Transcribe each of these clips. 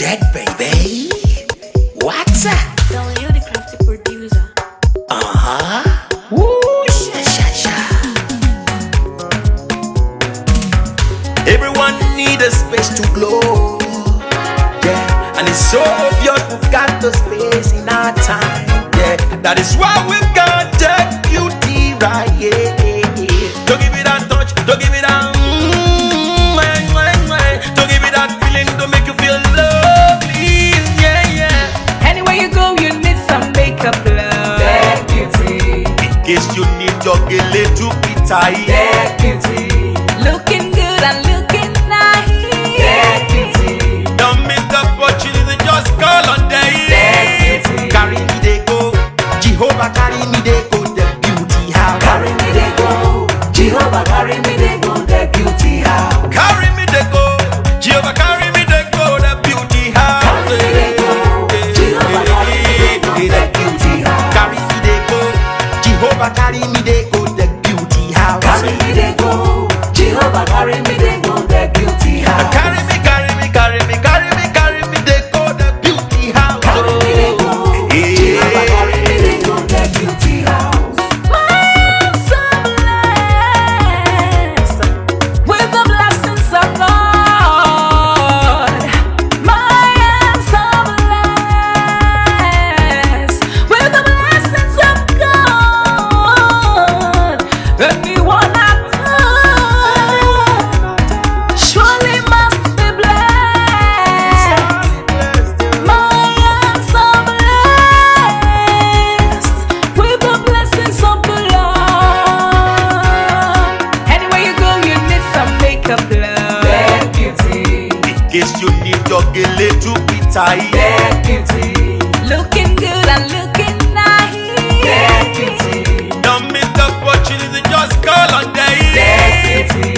dead, baby. What's up? Don't you the crafty producer? Woo, sha. Everyone need a space to glow. Yeah, and it's so obvious we've got the space in our time. Yeah, that is why we've got that beauty right. Yeah. Don't give it that touch, don't give it that. Don't give it that feeling, don't make you feel lovely. Yeah. Anywhere you go, you need some makeup, love. That beauty, In case you need your gele to be tight. that beauty, Looking good and looking nice. that beauty, Don't miss the opportunity, just call on that day. beauty. Carry me they go, Jehovah carry me they go, the beauty house. Carry me they go, Jehovah carry me they go, the beauty house. Carry me they go, Jehovah carry me they go, the beauty house. Carry me they go, Jehovah carry me they go, the beauty house. Carry me they go, Jehovah carry me they go, the beauty house. Carry me they go, Jehovah carry me they go, the beauty house. Carry me they go, the beauty house. Carry me they go, Jehovah carry me they go, the beauty house. I'm so blessed with the blessings of God. I am so blessed with the blessings of God. Anyone I touch surely must be blessed. I am so blessed with the blessings of the Lord. Anywhere you go, you need some makeup, love. That beauty, In case you need your gele to be tight. that beauty, Looking good and looking nice. that beauty, Don't miss the opportunity, just call on that day. beauty.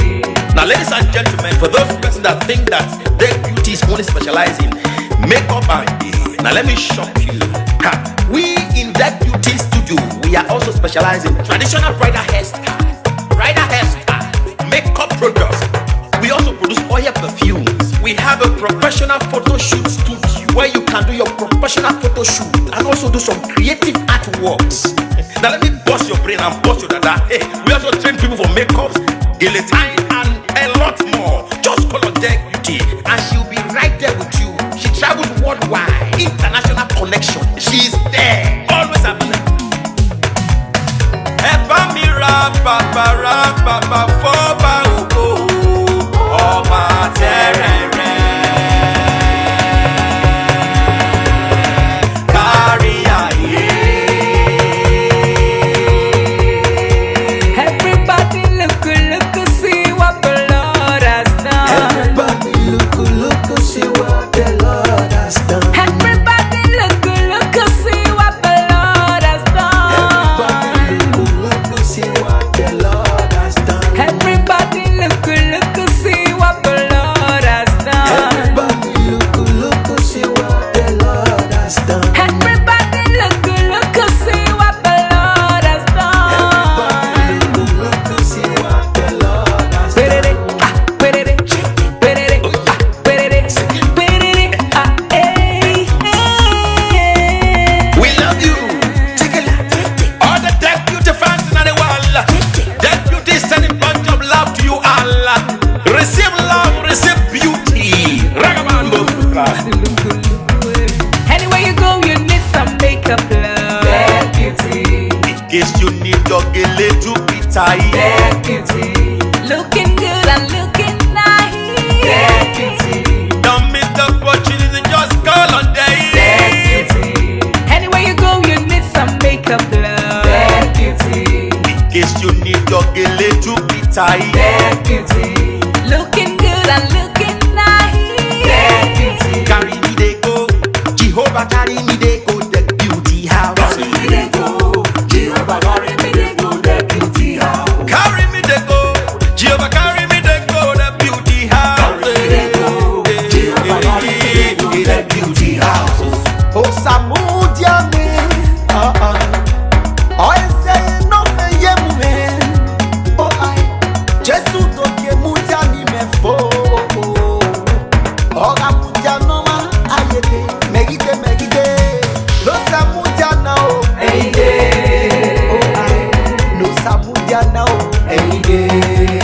Now, ladies and gentlemen, for those persons that think that their beauty is only specialized in makeup and hair, now let me shock you. Ha. We in that beauty studio, we are also specialized in traditional bridal hairstyle, makeup products. We also produce oil perfumes. We have a professional photo shoot studio where you can do your professional photo shoot and also do some creative artworks. Now let me bust your brain and bust your dada. Hey, we also train people for makeups, guillotine, and a lot more. Just call on Deck Beauty and she'll be right there with you. She travels worldwide, international connection. She's there, always available. Eba mi ra baba foba ogo ọba terere kárí ayé. Everybody look, see what the Lord has done. Everybody look, see what the Lord has done. Everybody look, see what the Lord has done. Everybody look, see what the Lord has done. Everybody look, see what the Lord has done. Everybody look, see what the Lord has done. Everybody look, see what the Lord has done. Look, see what the Lord has done. We love you. All the Deck Beauty fans in the world. Deck Beauty is sending bunch of love to you all. Receive love, receive beauty. Ragabambo. Anywhere you go, you need some makeup, love. That beauty, In case you need your gele to be tight. that beauty, Looking good and looking nice. that beauty, Don't miss the opportunity, just call on that day. beauty, Anywhere you go, you need some makeup, love. that beauty, In case you need your gele to be tight. that beauty, Looking good and looking nice. that beauty. Carry me they go, Jehovah carry me they go, the beauty house. Carry me they go, Jehovah carry me they go, the beauty house. Carry me they go, Jehovah carry me they go, the beauty house. Carry me they go, Jehovah carry me they go, the beauty house. Oh Samudia me, I say no me ye me. Oh I, Gele.